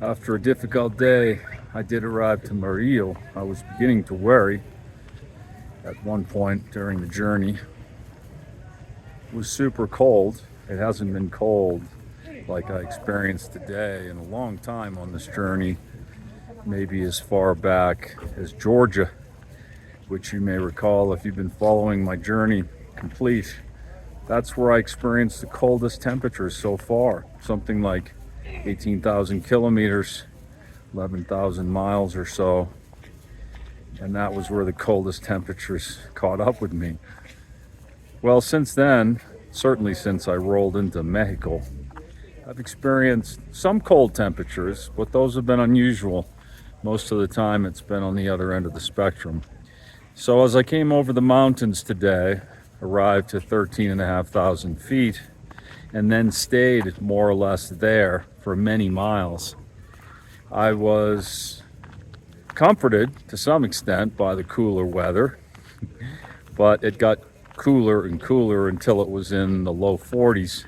After a difficult day, I did arrive to Murillo. I was beginning to worry at one point during the journey. It was super cold. It hasn't been cold like I experienced today in a long time on this journey, maybe as far back as Georgia, which you may recall if you've been following my journey complete. That's where I experienced the coldest temperatures so far, something like 18,000 kilometers, 11,000 miles or so. And that was where the coldest temperatures caught up with me. Well, since then, certainly since I rolled into Mexico, I've experienced some cold temperatures, but those have been unusual. Most of the time, it's been on the other end of the spectrum. So as I came over the mountains today, arrived to 13,500 feet, and then stayed more or less there for many miles, I was comforted to some extent by the cooler weather, but it got cooler and cooler until it was in the low 40s.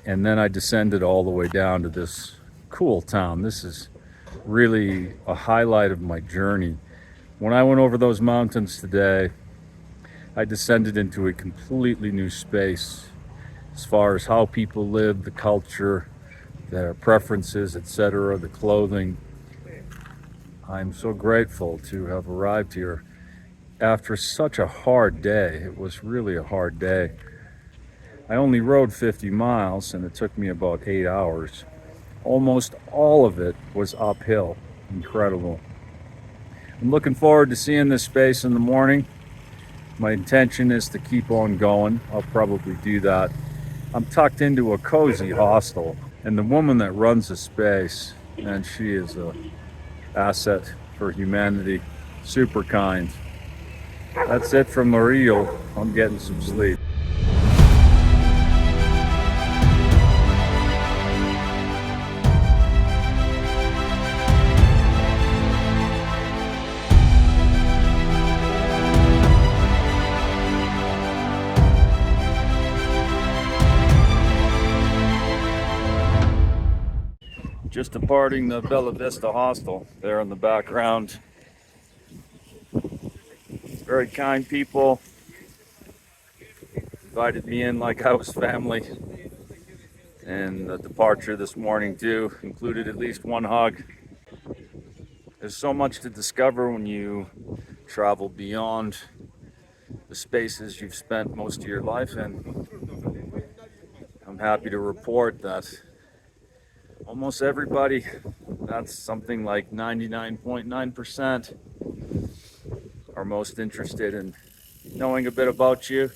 And then I descended all the way down to this cool town. This is really a highlight of my journey. When I went over those mountains today, I descended into a completely new space as far as how people live, the culture, their preferences, etc., the clothing. I'm so grateful to have arrived here after such a hard day. It was really a hard day. I only rode 50 miles and it took me about 8 hours. Almost all of it was uphill. Incredible. I'm looking forward to seeing this space in the morning. My intention is to keep on going. I'll probably do that. I'm tucked into a cozy hostel, and the woman that runs the space, and she is an asset for humanity. Super kind. That's it from Murillo. I'm getting some sleep. Just departing the Bella Vista hostel there in the background. Very kind people. Invited me in like I was family. And the departure this morning too included at least one hug. There's so much to discover when you travel beyond the spaces you've spent most of your life in. I'm happy to report that almost everybody, that's something like 99.9%, are most interested in knowing a bit about you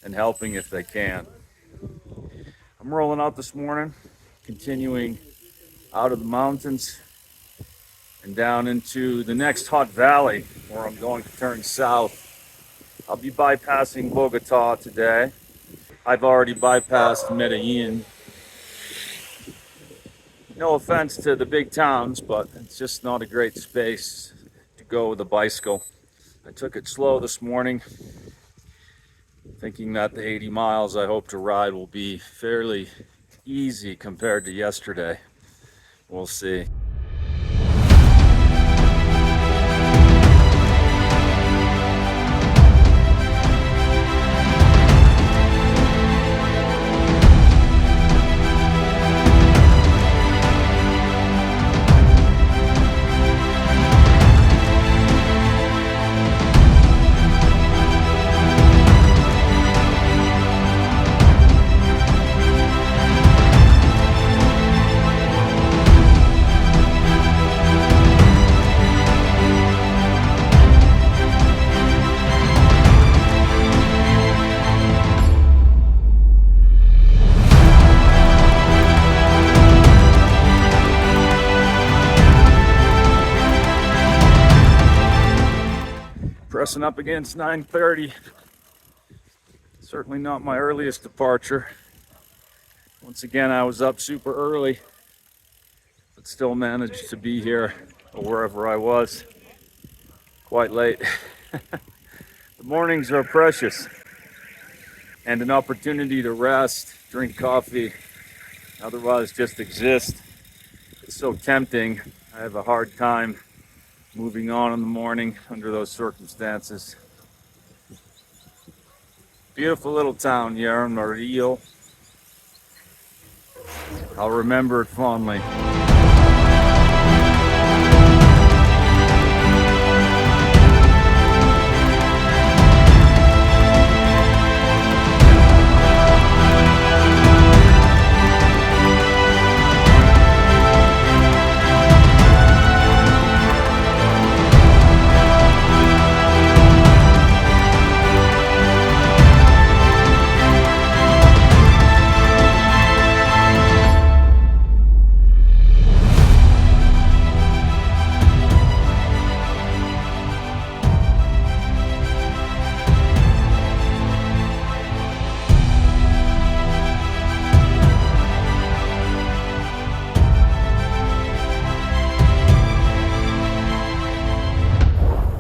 and helping if they can. I'm rolling out this morning, continuing out of the mountains and down into the next hot valley where I'm going to turn south. I'll be bypassing Bogota today. I've already bypassed Medellin. No offense to the big towns, but it's just not a great space to go with a bicycle. I took it slow this morning, thinking that the 80 miles I hope to ride will be fairly easy compared to yesterday. We'll see. Pressing up against 9:30. Certainly not my earliest departure. Once again, I was up super early, but still managed to be here or wherever I was quite late. The mornings are precious, and an opportunity to rest, drink coffee, otherwise just exist It's so tempting. I have a hard time moving on in the morning under those circumstances. Beautiful little town here in Murillo. I'll remember it fondly.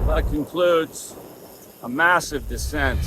That concludes a massive descent